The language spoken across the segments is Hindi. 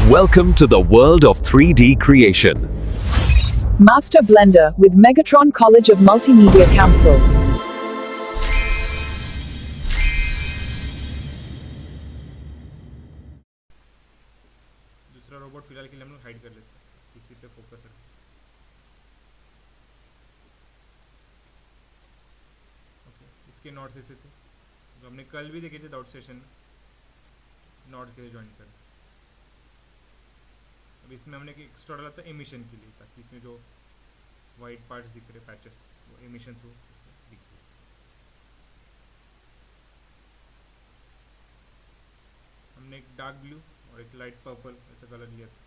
Welcome to the world of 3D creation. Master Blender with Megatron College of Multimedia Council. दूसरा रोबोट फिलहाल के लिए हम लोग हाइड कर लेते हैं, इसी पे फोकस रखें। ओके, इसके नॉट्स ऐसे थे जो हमने कल भी देखे थे डाउट सेशन में, नॉट्स कैसे ज्वाइन करें। अब इसमें हमने एक एक्स्ट्रा डाला था एमिशन के लिए, ताकि इसमें जो वाइट पार्ट्स दिख रहे पैचेस वो एमिशन थ्रू दिख जाए। हमने एक डार्क ब्लू और एक लाइट पर्पल ऐसा कलर लिया था,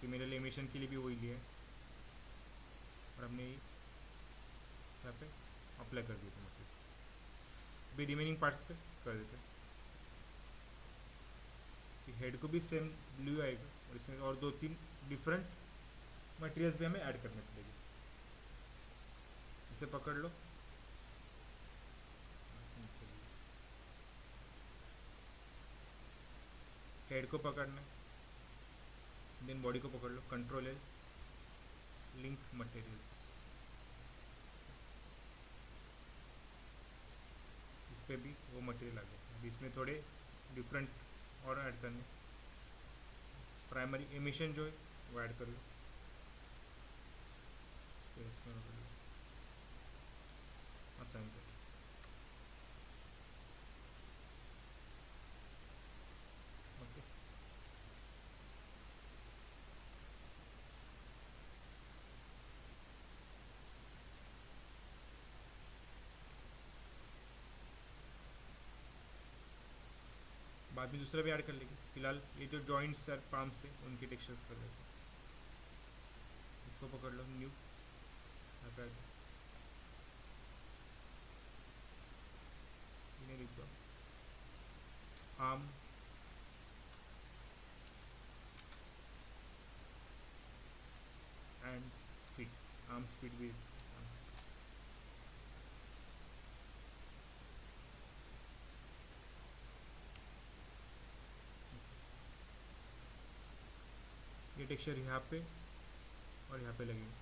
सिमिलरली एमिशन के लिए भी वही लिया है, और हमने यहाँ पे अप्लाई कर दिया था मटेरियल। अभी रिमेनिंग पार्ट्स पे कर देते हैं। हेड को भी सेम ब्लू आएगा, और इसमें और 2-3 डिफरेंट मटेरियल्स भी हमें ऐड करने पड़ेंगे। इसे पकड़ लो, हेड को पकड़ना है, देन बॉडी को पकड़ लो, कंट्रोल है, लिंक मटेरियल्स, इस पे भी वो मटेरियल आ गया। अभी इसमें थोड़े डिफरेंट और ऐड करने, प्राइमरी एमिशन जो है वो ऐड कर लो, इसमें असाइन कर लो। ओके, बाद में दूसरा भी ऐड कर लेंगे। फिलहाल ये जो जॉइंट्स और पाम्स है उनके टेक्सचर्स कर लेते हैं। इसको पकड़ लो, न्यू, यहाँ पे आ जाओ, इन्हें लिख दो arm and feet, arms feet भी। ये टेक्सचर यहाँ पे और यहाँ पे लगेगा,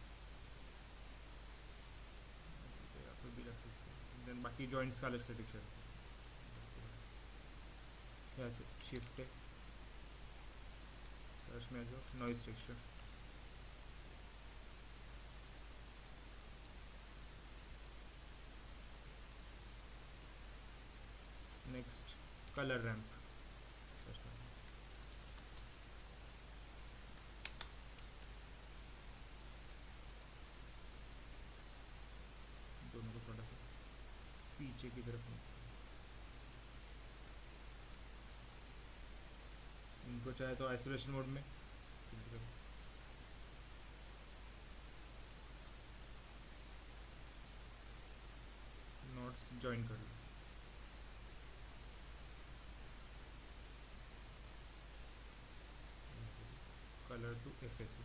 यहाँ पे भी लग सकते हैं। देन बाकी जॉइंट्स का अलग से टेक्सचर, यहाँ से शिफ्ट है, सर्च में आ जाओ, noise texture, next colour ramp, दोनों को थोड़ा सा पीछे की तरफ में, इनको चाहे तो आइसोलेशन मोड में सिलेक्ट करो, नोट्स ज्वाइन कर लो, कलर टू एफएससी,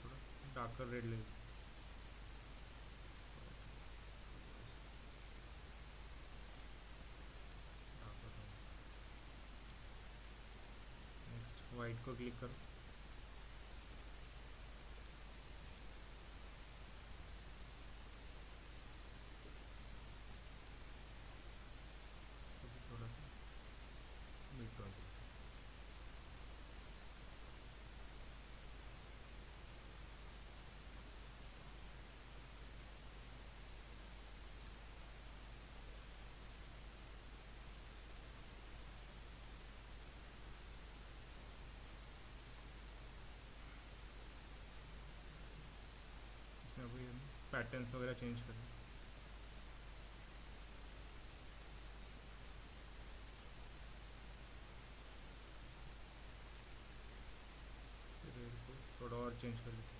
थोड़ा डार्कर रेड ले, नेक्स्ट वाइट को क्लिक करो, थोड़ा सा मिड टोन, इसमें अभी पैटर्न्स वगैरह चेंज करें। रेड को थोड़ा और चेंज कर लेते हैं,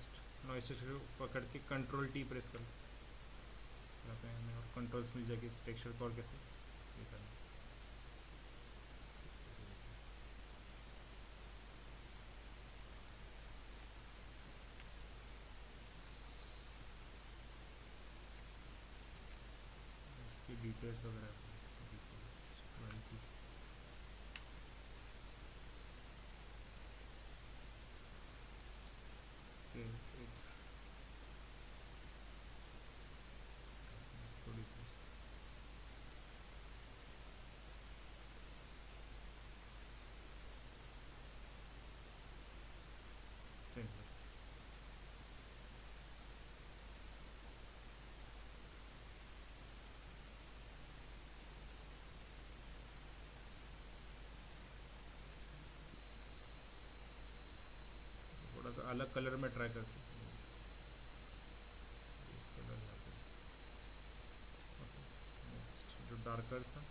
नेक्स्ट नॉइस टेक्सचर पकड़ के कंट्रोल टी प्रेस कर लो, यहाँ पे हमें और कंट्रोल्स मिल जाएगी इस टेक्सचर को और कैसे ये करना। इसकी डिटेल्स वगैरह डिटेल्स 20 इसके एक थोड़ी सी चेंज कर, थोड़ा सा अलग कलर में ट्राई करते हैं। कलर यहाँ पे नेक्स्ट जो डार्कर था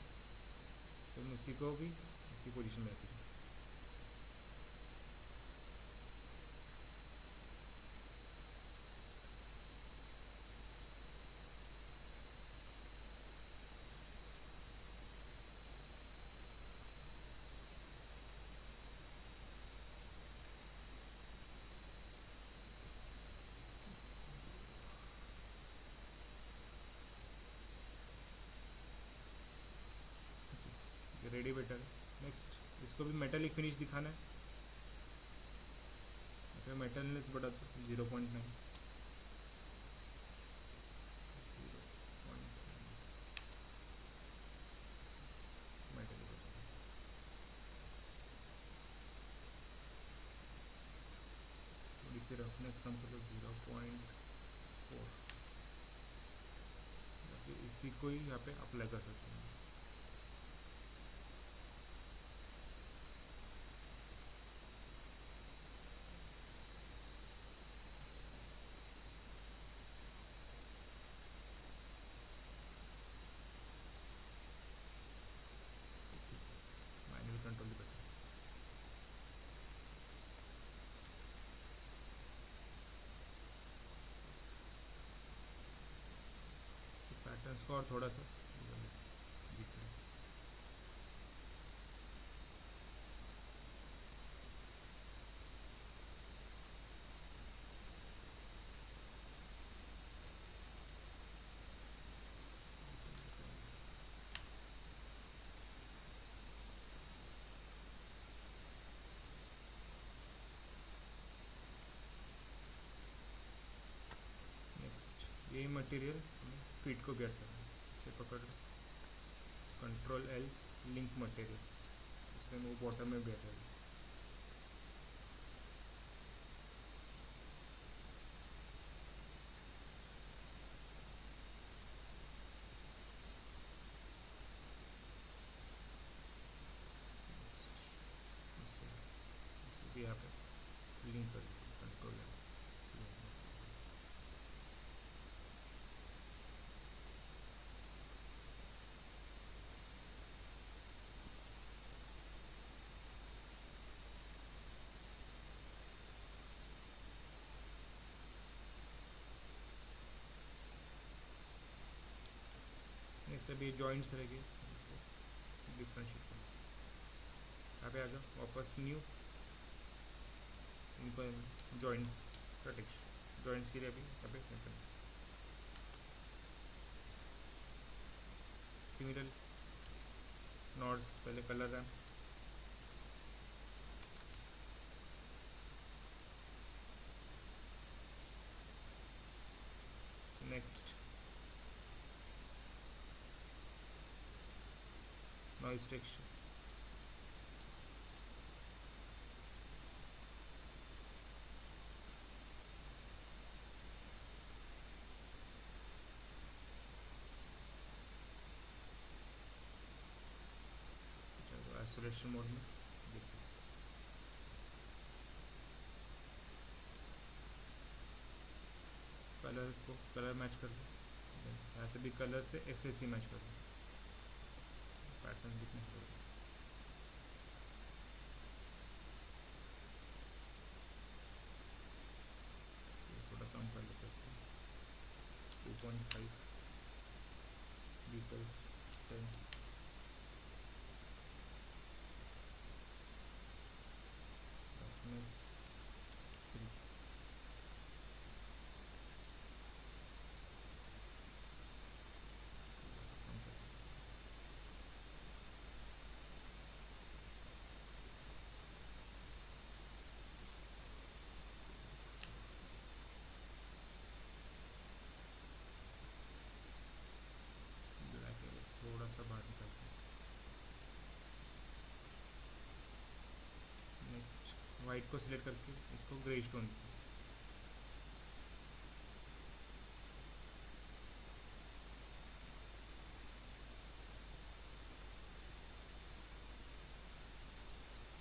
सेम उसी को भी उसी पोजीशन में रखिए। रेडी बेटर है। नेक्स्ट इसको भी मेटालिक फिनिश दिखाना है, फिर मेटलनेस बढ़ा दो 0.9 मेटल, थोड़ी सी रफनेस कम कर लो 0.4, या फिर इसी को ही यहाँ पे अप्लाई कर सकते हैं। मैनुअल कंट्रोल भी करते हैं। पैटर्न्स को और थोड़ा सा दिख रहा है। नेक्स्ट यही मटेरियल फीट को गेट करना है, इसे पकड़ लो, कंट्रोल एल लिंक मटेरियल, इससे वो बॉटम में बैठ है। इसे यहाँ पे लिंक कर कंट्रोल एल। इससे भी जॉइंट्स रहेंगे डिफ्रेंशिएट करना। यहाँ पे आ जाओ वापस न्यू, इनको जॉइंट्स का टेक्सचर, जॉइंट्स के लिए अभी यहाँ पे सिमिलर नॉट्स पहले colour RAM, next noise texture, isolation mode में देखिए कलर को कलर मैच कर दो, यहाँ से भी कलर से FAC मैच कर दो, पैटर्न दिखने शुरू हो गया। वाइट को सिलेक्ट करके इसको ग्रे स्टोन,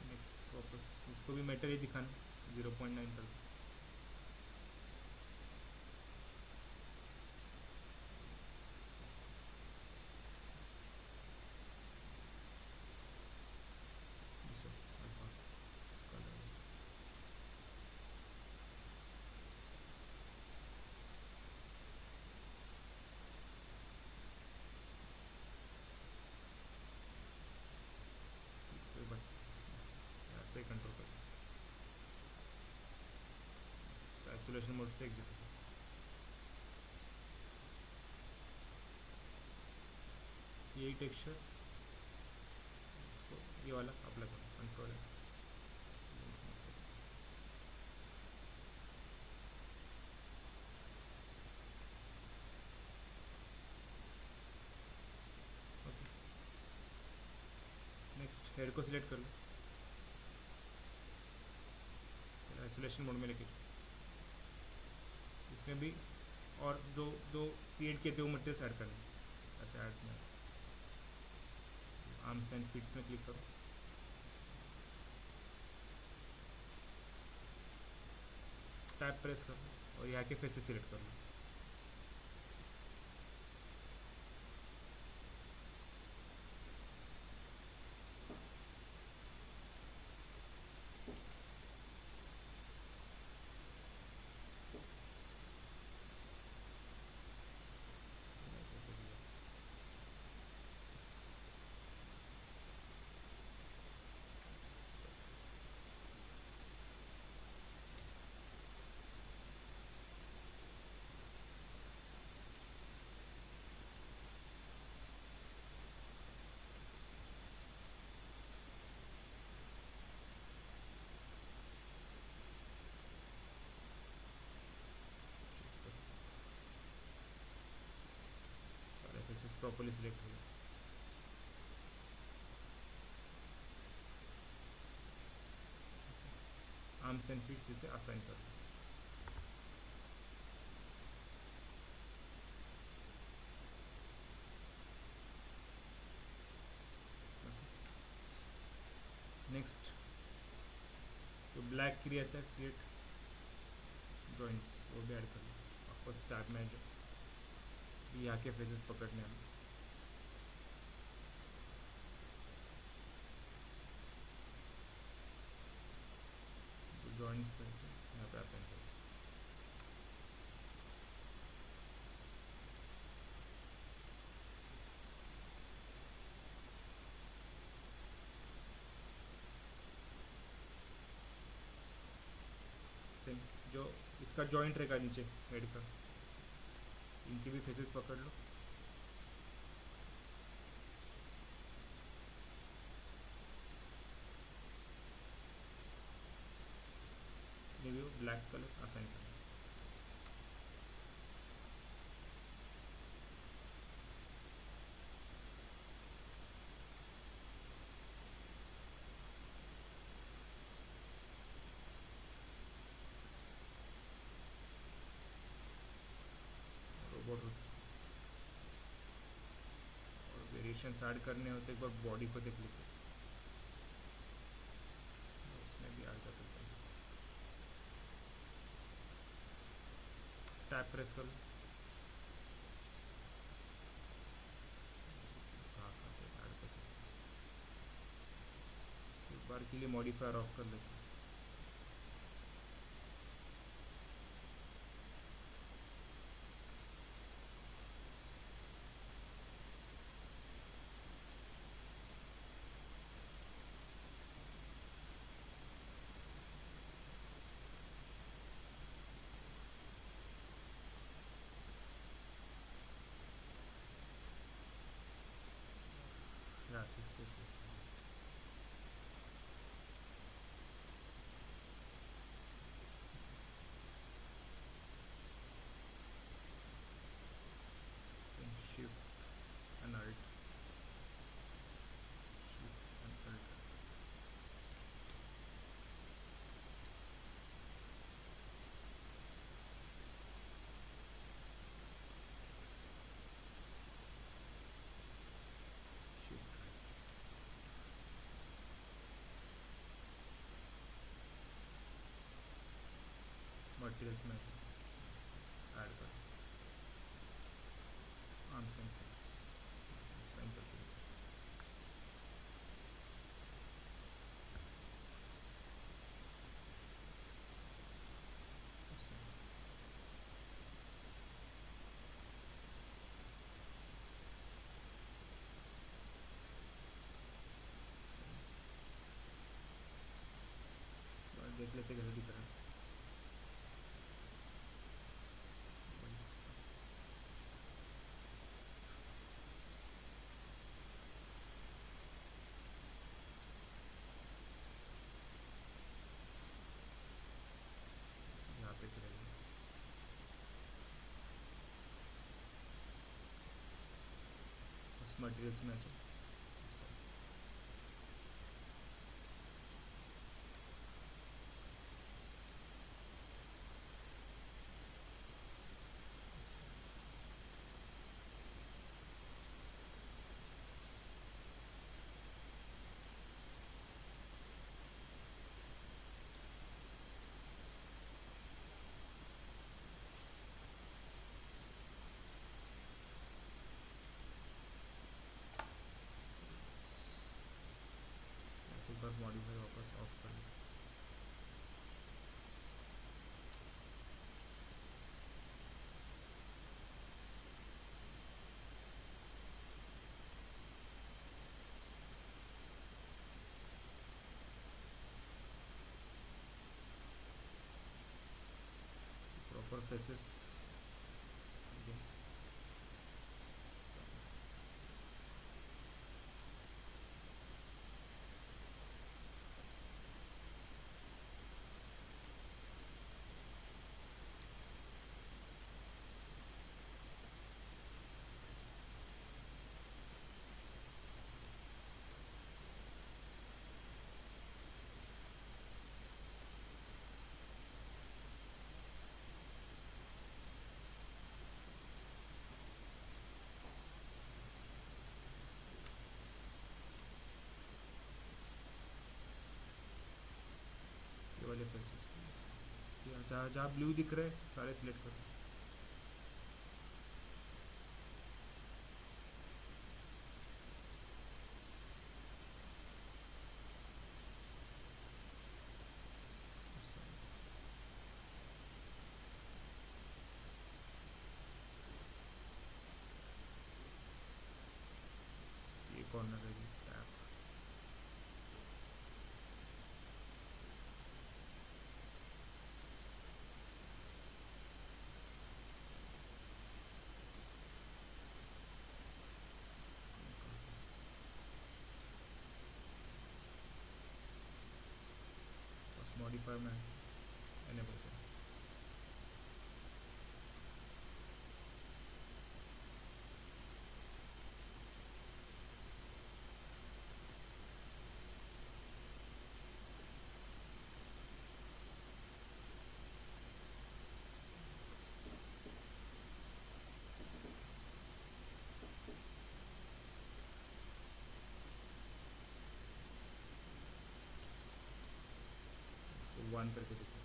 नेक्स्ट वापस इसको भी मेटल ही दिखाना 0.9 कर, ऐसे कंट्रोल कर, आइसोलेशन मोड से एग्जिट, यही टेक्सचर इसको ये वाला अप्लाई करो, कंट्रोल है, ओके। नेक्स्ट हेड को सिलेक्ट कर लो, आइसोलेशन मोड में लेके, इसमें भी और जो जो क्रिएट किए थे वो मटेरियल्स ऐड करना, ऐसे ऐड में आर्म्स एंड फीट्स में क्लिक करो, टैप प्रेस करो और यहाँ के फेसेस सिलेक्ट कर लो, सारे फेसेस प्रॉपर्ली सिलेक्ट हो गए। आर्म्स एंड फीट्स इसे असाइन कर दो, नेक्स्ट तो ब्लैक क्रिएट है, क्रिएट जॉइंट्स वो भी ऐड कर लो, आपको स्टार्ट में जो यहाँ के फेसेस पकड़ने हैं, तो जॉइंट्स कैसे यहाँ पे असाइन कर, सेम जो इसका जॉइंट रहेगा नीचे हेड का, इनके भी फेसेस पकड़ लो, ये भी ब्लैक कलर असाइन कर, रोबोट और वेरिएशंस ऐड करने होते एक बार बॉडी को देख लीजिए, इसमें भी ऐड कर सकते हैं, टैप प्रेस कर लो, हाँ ऐड कर सकते हैं, एक बार के लिए मॉडिफायर ऑफ कर लेते हैं, से shift and alt, shift and alt, materials में ऐड कर आर्म्स एंड साइन करते हैं। देख लेते कैसे दिख रहा है। यहाँ पे करेंगे उस मटेरियल्स में तो ऐसे एक बार मॉडिफाई वापस ऑफ कर लें। प्रॉपर फेसेस ये वाले फेसेस जहाँ जहाँ ब्लू दिख रहे हैं सारे सिलेक्ट करो। ये कॉर्नर है जी टैप बस मॉडिफाई में एनेबल करें। इसको 1 करके देखो।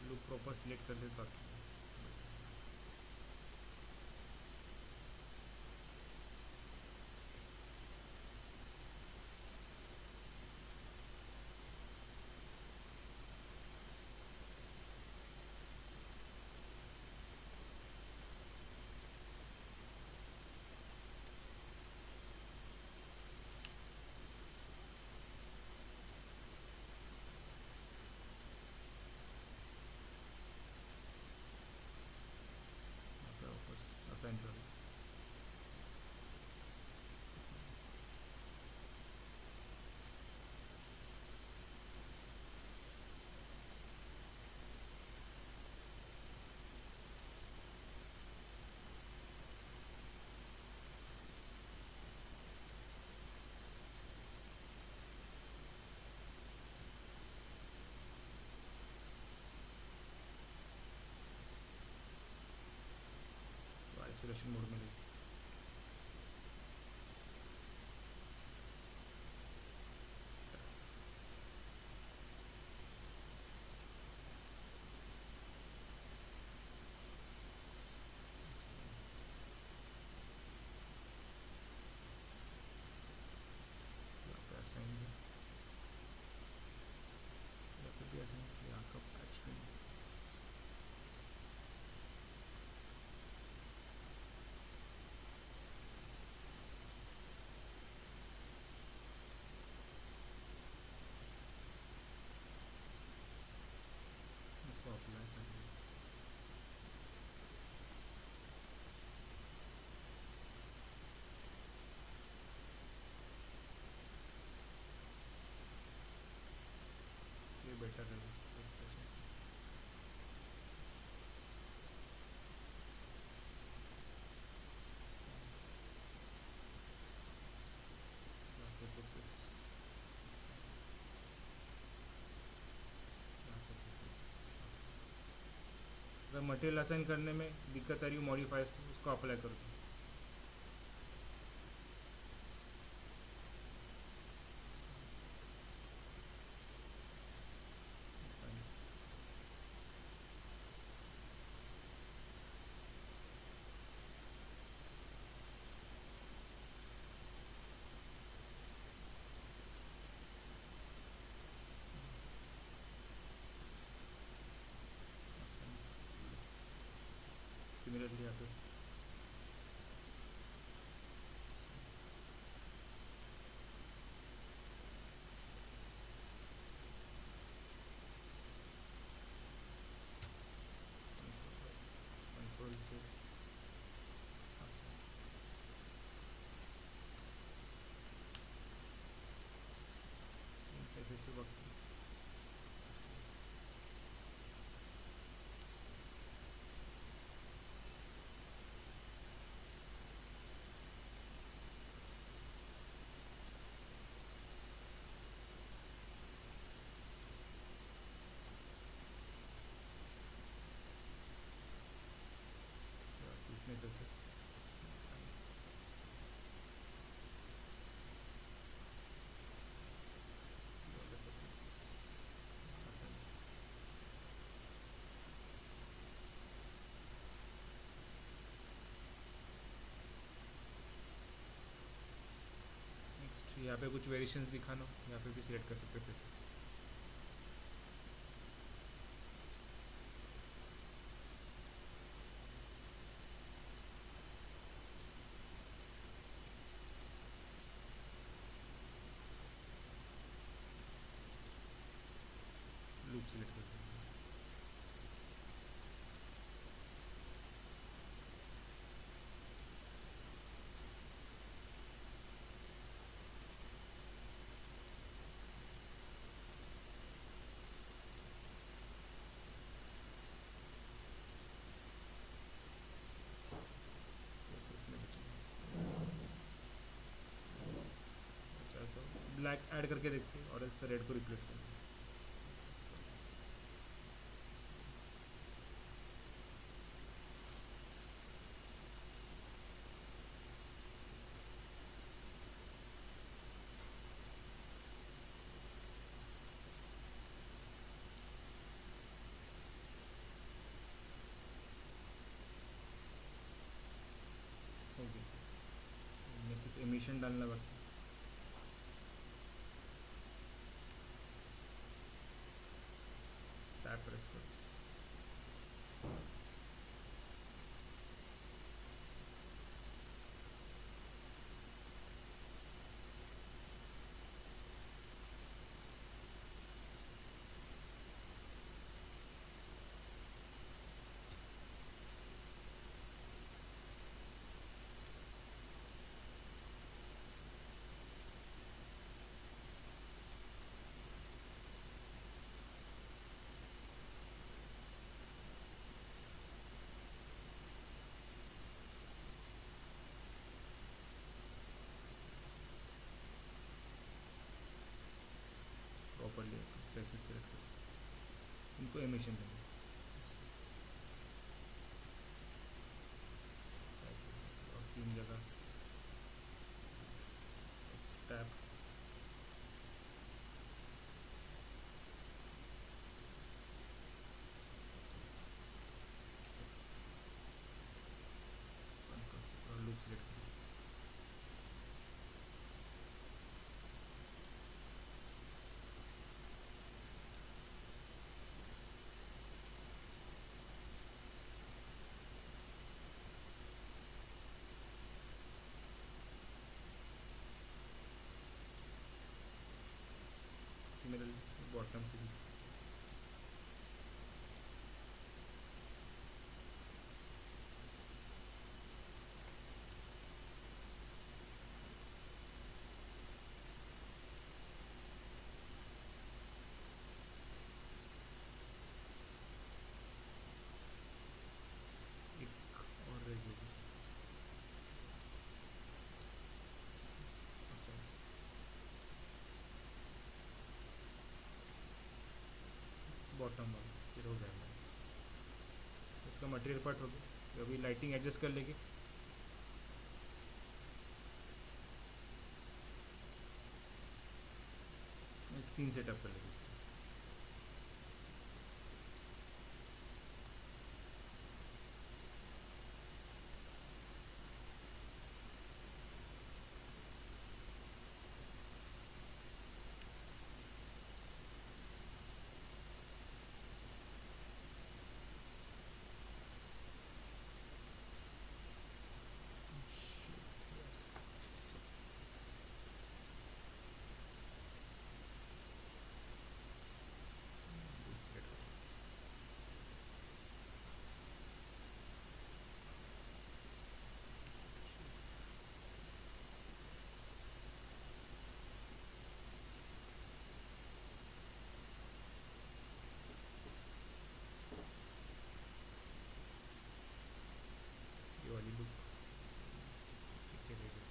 लुक प्रॉपर सिलेक्ट कर दे ताकि मटेरियल असाइन करने में दिक्कत आ रही है मॉडिफायर्स, उसको अप्लाई कर दो। सिमिलरली यहाँ पे कंट्रोल से स्क्रीन पे वक्त टूटने पे नेक्स्ट यहाँ पे कुछ वेरिएशंस दिखाना, यहाँ पे भी सिलेक्ट कर सकते फेसेस। लूप सिलेक्ट कर दो। ब्लैक ऐड करके देखते हैं और इससे रेड को रिप्लेस करते हैं। ओके, मैं सिर्फ एमिशन डालना बस। टैप प्रेस करो। प्रॉपर्ली फेसेस सिलेक्ट करो, इनको एमिशन देंगे और 3 जगह टैप और लूप सिलेक्ट करो। सिमिलरली बॉटम पे भी एक और रह गई बॉटम वाला, फिर हो जाएगा। इसका इसका मटेरियल पार्ट हो गया, तो अभी लाइटिंग एडजस्ट कर लेंगे। एक सीन सेटअप कर लेंगे इसका। ये वाली बुक ठीक है, रेडी।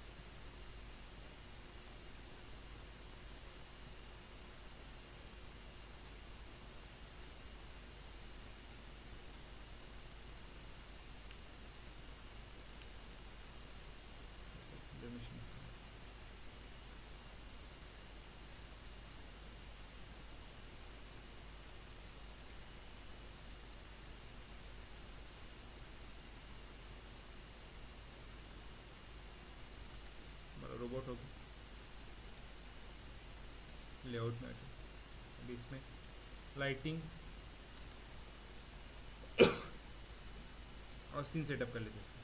रोबोट हो गया, लेआउट में अभी इसमें लाइटिंग और सीन सेटअप कर लेते हैं इसका।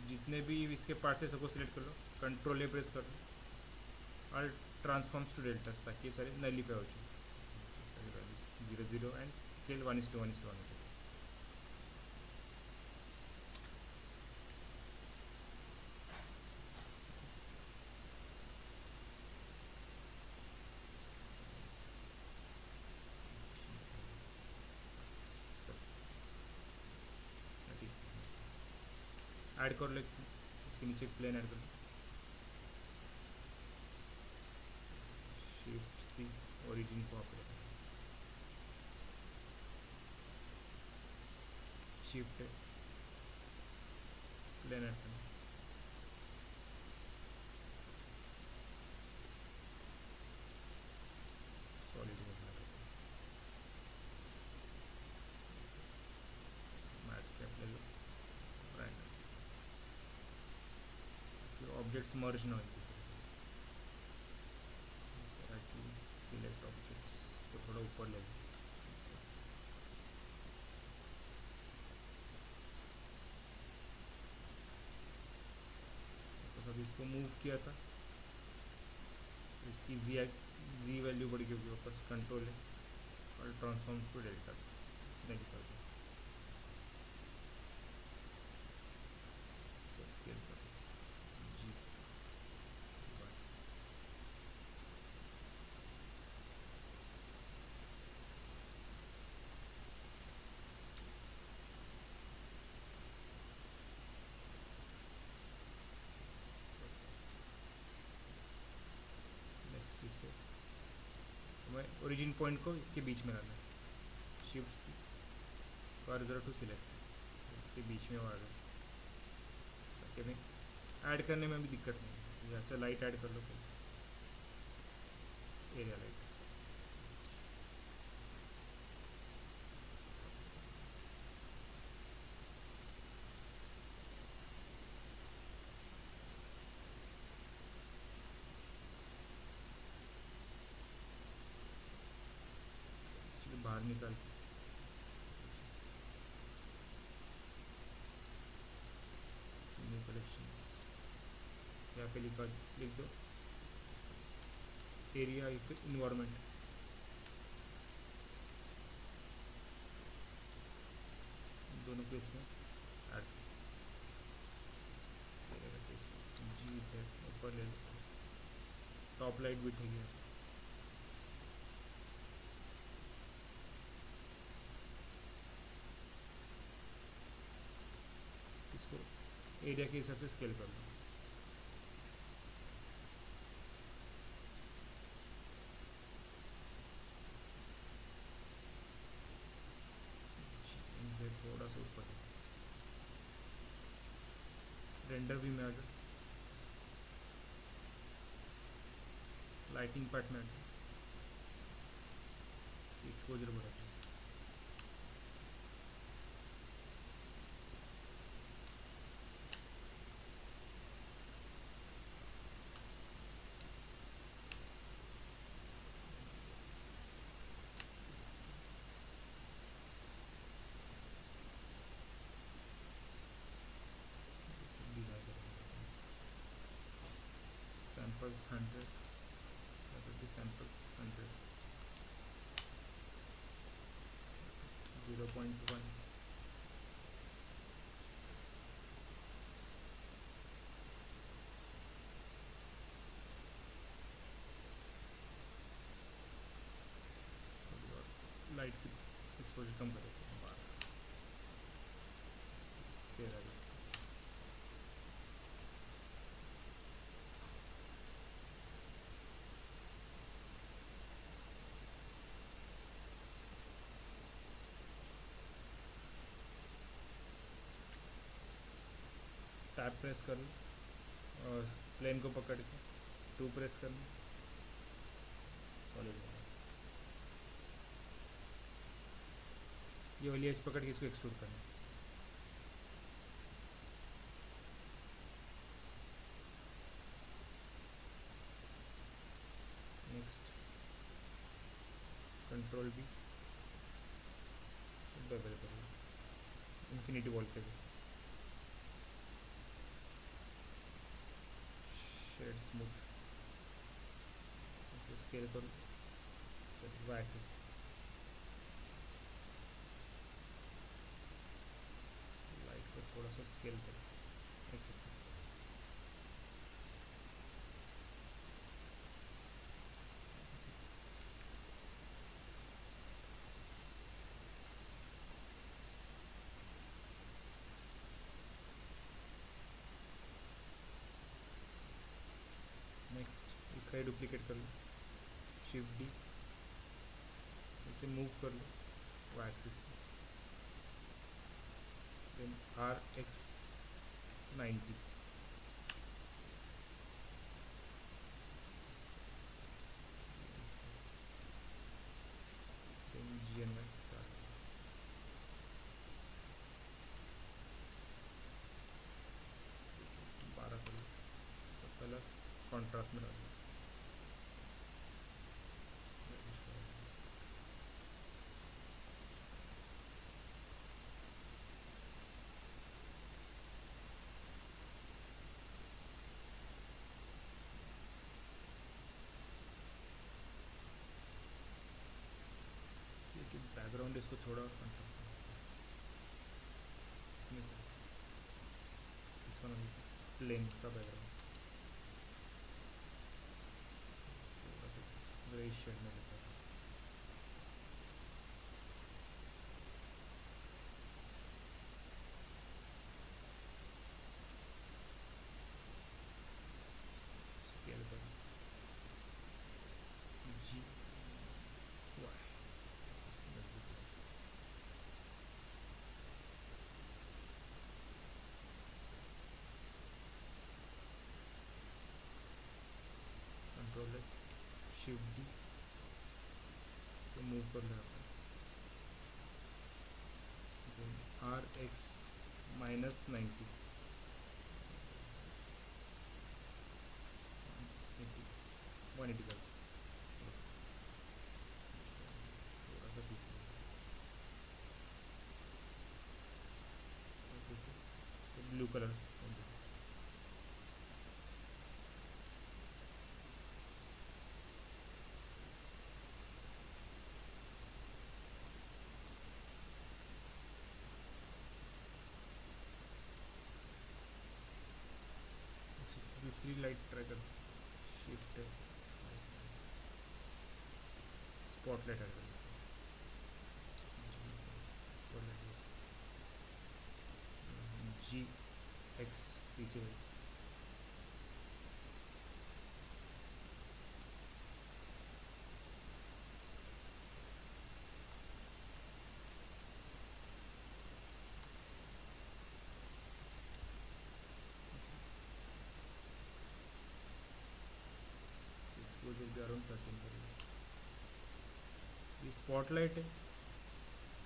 जितने भी इसके पार्ट्स है सबको सिलेक्ट कर लो, कंट्रोल ए प्रेस कर लो और ट्रांसफॉर्म्स टू डेल्टास, ताकि ये सारे नलीफाई हो जाए। 0 0 एंड स्केल 1:1:1 होता है। ऐड कर लो, इसके नीचे प्लेन ऐड कर लो, शिफ्ट सी ओरिजिन को आप शिफ्ट प्लेन ऐड करना, सॉलिड मैट कैप ले लो, ऑब्जेक्ट्स मर्ज ना हो। सिलेक्ट ऑब्जेक्ट्स, इसको थोड़ा ऊपर ले लो। तो अभी इसको मूव किया था, इसकी जी वैल्यू बढ़ गई होगी, वापस कंट्रोल है और ट्रांसफॉर्म टू डेल्टा नहीं कर दो, स्केल कर जी। नेक्स्ट इसे हमें ओरिजिन पॉइंट को इसके बीच में लाना है, shift C cursor to select, इसके बीच में वो आ गया, ताकि हमें ऐड करने में भी दिक्कत नहीं है। यहाँ से लाइट ऐड कर लो, एरिया लाइट, बाहर निकाल के न्यू कलेक्शंस यहाँ पे लिख दो एरिया इन्वायरमेंट, दोनों को इसमें ऐड जी से ऊपर ले लो, टॉप लाइट भी ठीक है। इसको एरिया के हिसाब से स्केल कर लो, रेंडर भी में आ जाए, लाइटिंग पार्ट में आ जाए, एक्सपोजर बढ़ाते हैं। सैम्पल्स 100, सैम्पल्स 100, 0.1, लाइट की एक्सपोजर कम कर देते हैं, 12, 13। टैप प्रेस कर लो और प्लेन को पकड़ के 2 प्रेस करना, सॉलिड। ये वाली एज पकड़ के इसको एक्सट्रूड करना। नेक्स्ट कंट्रोल भी सब अवेलेबल है, इन्फिनिटी वॉल के भी, शेड स्मूथ, इसे स्केल करो, वाई एक्सिस, लाइट को थोड़ा सा स्केल करो, एक्स एक्सिस। नेक्स्ट इसका ही डुप्लीकेट कर लो, शिफ्ट डी, इसे मूव कर लो वाई एक्सिस पे, then R X 90, then G N Y 12 कर लो, इसका कलर कॉन्ट्रास्ट में डाल दो, बैकग्राउंड इसको थोड़ा और कॉन्ट्रास्ट इसका ना प्लेन का बैकग्राउंड थोड़ा सा ग्रे शेड में लेता है, स्केल कर G Y, control S, shift D, से मूव कर लेना है, आर एक्स -90, 180 कर, थोड़ा सा पीछे ऐसे से ब्लू कलर, दूसरी लाइट ट्राई कर, शिफ्ट स्पॉटलाइट ऐड कर, जी एक्स पीछे, स्पॉटलाइट है,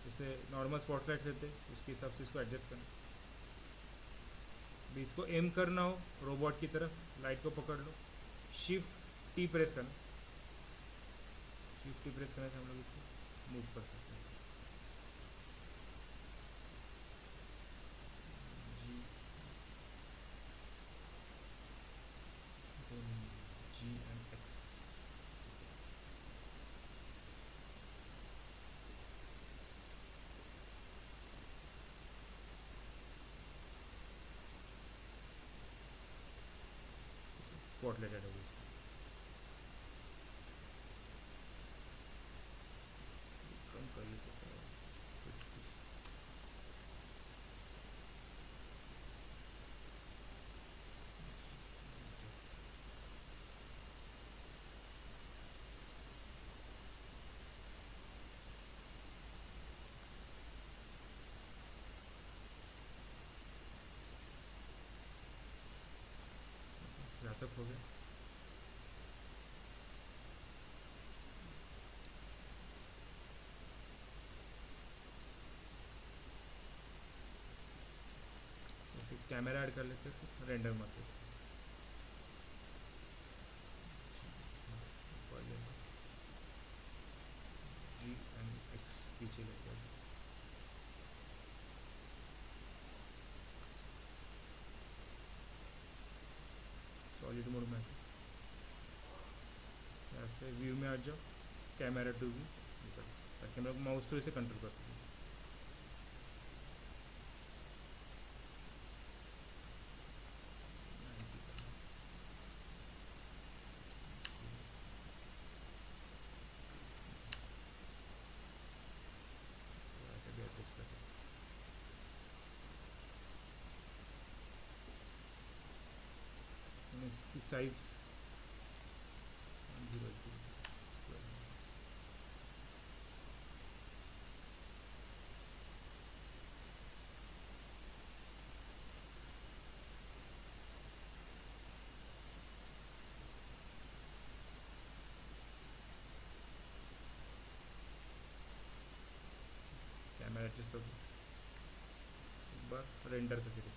जैसे नॉर्मल स्पॉटलाइट रहते हैं उसके हिसाब से इसको एडजस्ट करना। अभी इसको एम करना हो रोबोट की तरफ, लाइट को पकड़ लो, शिफ्ट टी प्रेस करना, शिफ्ट टी प्रेस करने से हम लोग इसको मूव कर सकते हैं। जी जी एंड एक्स, स्पॉटलाइट ऐड होगी इसको, कम कर लेते हैं। यहाँ तक हो गया। जैसे कैमरा ऐड कर लेते हैं, फिर रेंडर मारते हैं। जी एंड एक्स पीछे लेते हैं। सॉलिड मोड में ऐसे व्यू में आ जाओ, कैमरा टू व्यू निकल, ताकि हम लोग माउस थ्रू इसे कंट्रोल कर सकें। ऐसे भी एडजस्ट कर सकते हैं। इसकी साइज 100 स्क्वायर, कैमरा एडजस्ट हो गया। एक बार रेंडर करके देखते हैं।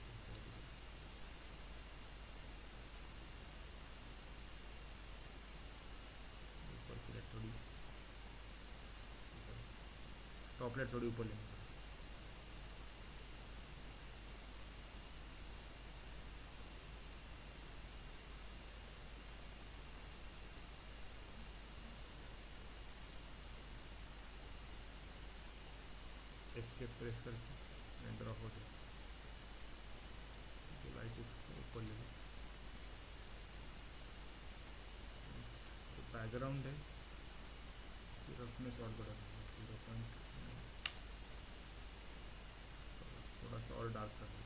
ऊपर की लाइट थोड़ी, टॉप लाइट थोड़ी ऊपर लेंगे। एस्केप प्रेस करके रेंडर ऑफ हो जाए, तो लाइट इसको ऊपर ले लो। तो बैकग्राउंड है, फिर उसमें शॉर्ट बढ़ा 0. थोड़ा सा और डार्क कर दो।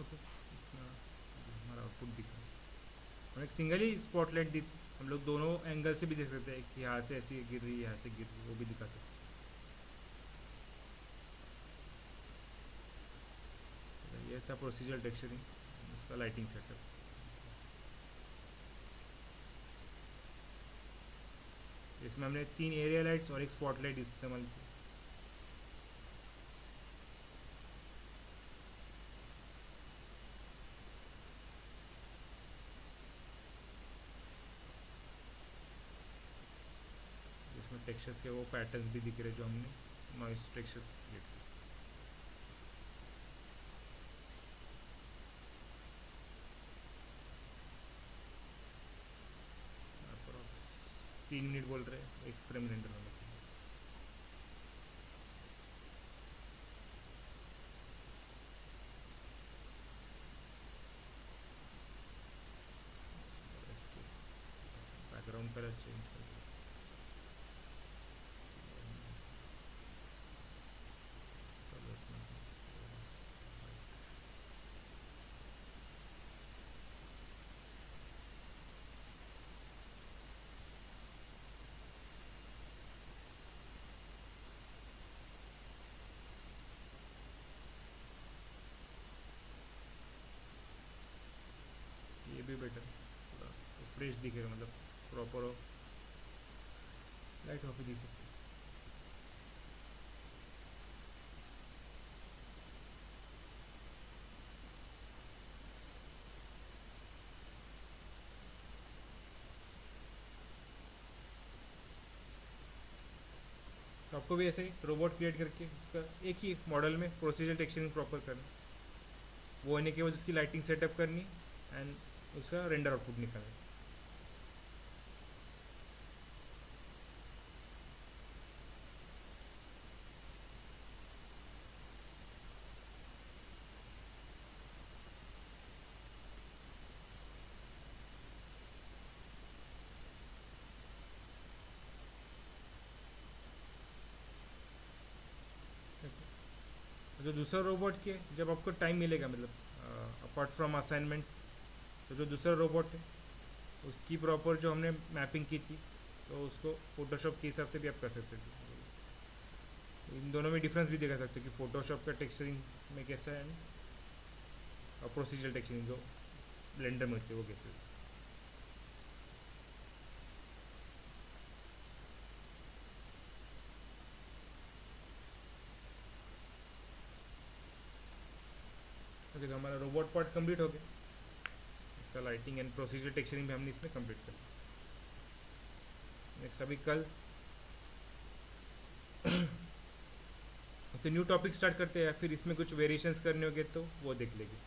ओके, इतना हमारा आउटपुट दिख रहा है। और एक सिंगल ही स्पॉटलाइट दी, हम लोग दोनों एंगल से भी देख सकते हैं कि यहाँ से ऐसी गिर रही है, यहाँ से गिर रही है, वो भी दिखा सकते हैं। ये था प्रोसीजरल टेक्सचरिंग, उसका लाइटिंग सेटअप। इसमें हमने 3 एरिया लाइट्स और एक स्पॉटलाइट इस्तेमाल की। इसमें टेक्सचर्स के वो पैटर्न्स भी दिख रहे जो हमने नॉइस टेक्सचर क्रिएट किया। अप्रॉक्स 3 मिनट बोल रहे हैं एक फ्रेम रेंडर होने के लिए। बैकग्राउंड कलर चेंज कर दिया। Colours में ये भी बेटर, थोड़ा फ्रेश दिखेगा, मतलब प्रॉपर हो, लाइट ऑफ दी सकते। तो आपको भी ऐसे ही रोबोट क्रिएट करके उसका एक ही मॉडल में प्रोसीजर टेक्सचरिंग प्रॉपर करना, वो होने के बाद उसकी लाइटिंग सेटअप करनी एंड उसका रेंडर आउटपुट निकालना। जो दूसरा रोबोट के जब आपको टाइम मिलेगा, मतलब अपार्ट फ्रॉम असाइनमेंट्स, तो जो दूसरा रोबोट है उसकी प्रॉपर जो हमने मैपिंग की थी, तो उसको फोटोशॉप के हिसाब से भी आप कर सकते थे। इन दोनों में डिफरेंस भी दिखा सकते कि फोटोशॉप का टेक्सचरिंग में कैसा है और प्रोसीजर टेक्सचरिंग जो ब्लेंडर में होती है वो कैसे है। ओके, तो हमारा रोबोट पार्ट कंप्लीट हो गया, इसका लाइटिंग एंड प्रोसीजर टेक्सचरिंग भी हमने इसमें कंप्लीट कर लिया। नेक्स्ट अभी कल तो न्यू टॉपिक स्टार्ट करते हैं, या फिर इसमें कुछ वेरिएशंस करने होंगे तो वो देख लेंगे।